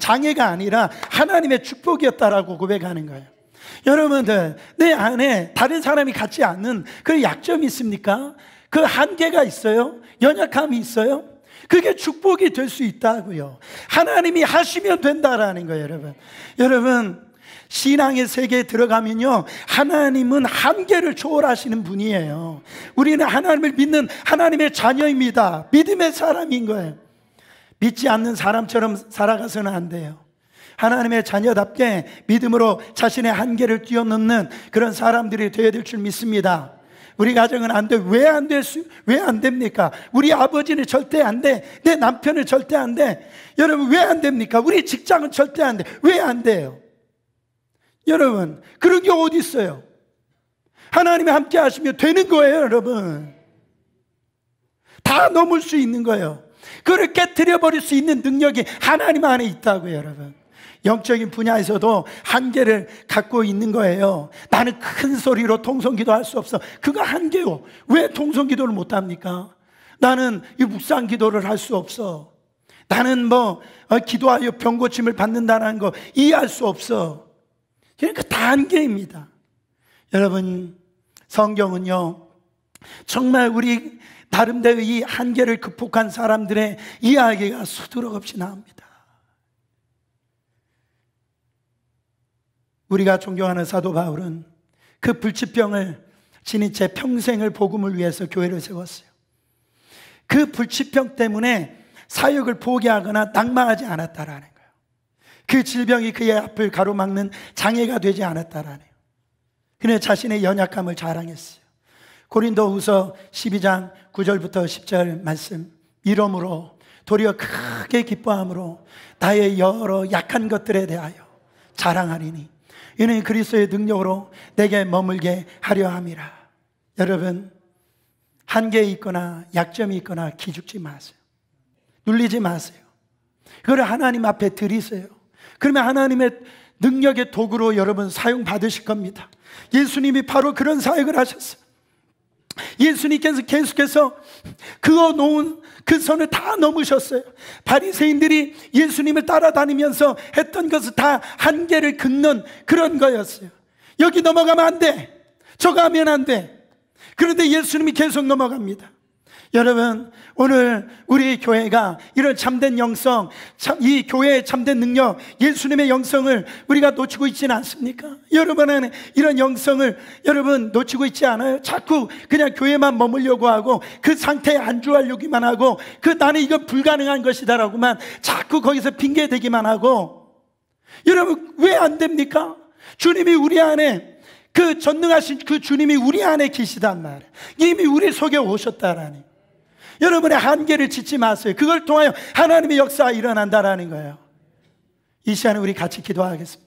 아니라 하나님의 축복이었다라고 고백하는 거예요. 여러분들, 내 안에 다른 사람이 갖지 않는 그 약점이 있습니까? 그 한계가 있어요? 연약함이 있어요? 그게 축복이 될 수 있다고요. 하나님이 하시면 된다라는 거예요, 여러분, 신앙의 세계에 들어가면요, 하나님은 한계를 초월하시는 분이에요. 우리는 하나님을 믿는 하나님의 자녀입니다. 믿음의 사람인 거예요. 믿지 않는 사람처럼 살아가서는 안 돼요. 하나님의 자녀답게 믿음으로 자신의 한계를 뛰어넘는 그런 사람들이 되어야 될 줄 믿습니다. 우리 가정은 안 돼. 왜 안 됩니까? 우리 아버지는 절대 안 돼. 내 남편은 절대 안 돼. 여러분, 왜 안 됩니까? 우리 직장은 절대 안 돼. 왜 안 돼요? 여러분, 그런 게 어디 있어요? 하나님이 함께 하시면 되는 거예요, 여러분. 다 넘을 수 있는 거예요. 그걸 깨트려 버릴 수 있는 능력이 하나님 안에 있다고요, 여러분. 영적인 분야에서도 한계를 갖고 있는 거예요. 나는 큰 소리로 통성기도 할 수 없어. 그거 한계요. 왜 통성기도를 못합니까? 나는 이 묵상기도를 할 수 없어. 나는 기도하여 병고침을 받는다는 거 이해할 수 없어. 그러니까 다 한계입니다. 여러분, 성경은요, 정말 우리 나름대로 이 한계를 극복한 사람들의 이야기가 수두룩 없이 나옵니다. 우리가 존경하는 사도 바울은 그 불치병을 지닌 채 평생을 복음을 위해서 교회를 세웠어요. 그 불치병 때문에 사역을 포기하거나 낙마하지 않았다라는 거예요. 그 질병이 그의 앞을 가로막는 장애가 되지 않았다라는 거예요. 그는 자신의 연약함을 자랑했어요. 고린도후서 12장 9절부터 10절 말씀, 이러므로 도리어 크게 기뻐함으로 나의 여러 약한 것들에 대하여 자랑하리니 이는 그리스도의 능력으로 내게 머물게 하려 함이라. 여러분, 한계에 있거나 약점이 있거나 기죽지 마세요. 눌리지 마세요. 그걸 하나님 앞에 드리세요. 그러면 하나님의 능력의 도구로 여러분 사용 받으실 겁니다. 예수님이 바로 그런 사역을 하셨어요. 예수님께서 계속해서 그어 놓은 그 선을 다 넘으셨어요. 바리새인들이 예수님을 따라다니면서 했던 것은 다 한계를 긋는 그런 거였어요. 여기 넘어가면 안 돼, 저거 하면 안 돼. 그런데 예수님이 계속 넘어갑니다. 여러분, 오늘 우리 교회가 이런 참된 영성, 이 교회의 참된 능력, 예수님의 영성을 우리가 놓치고 있지는 않습니까? 여러분은 이런 영성을 여러분 놓치고 있지 않아요? 자꾸 그냥 교회만 머물려고 하고 그 상태에 안주하려기만 하고 나는 이건 불가능한 것이다라고만 자꾸 거기서 핑계대기만 하고, 여러분 왜 안 됩니까? 주님이 우리 안에, 그 전능하신 그 주님이 우리 안에 계시단 말이에요. 이미 우리 속에 오셨다라니. 여러분의 한계를 짓지 마세요. 그걸 통하여 하나님의 역사가 일어난다라는 거예요. 이 시간에 우리 같이 기도하겠습니다.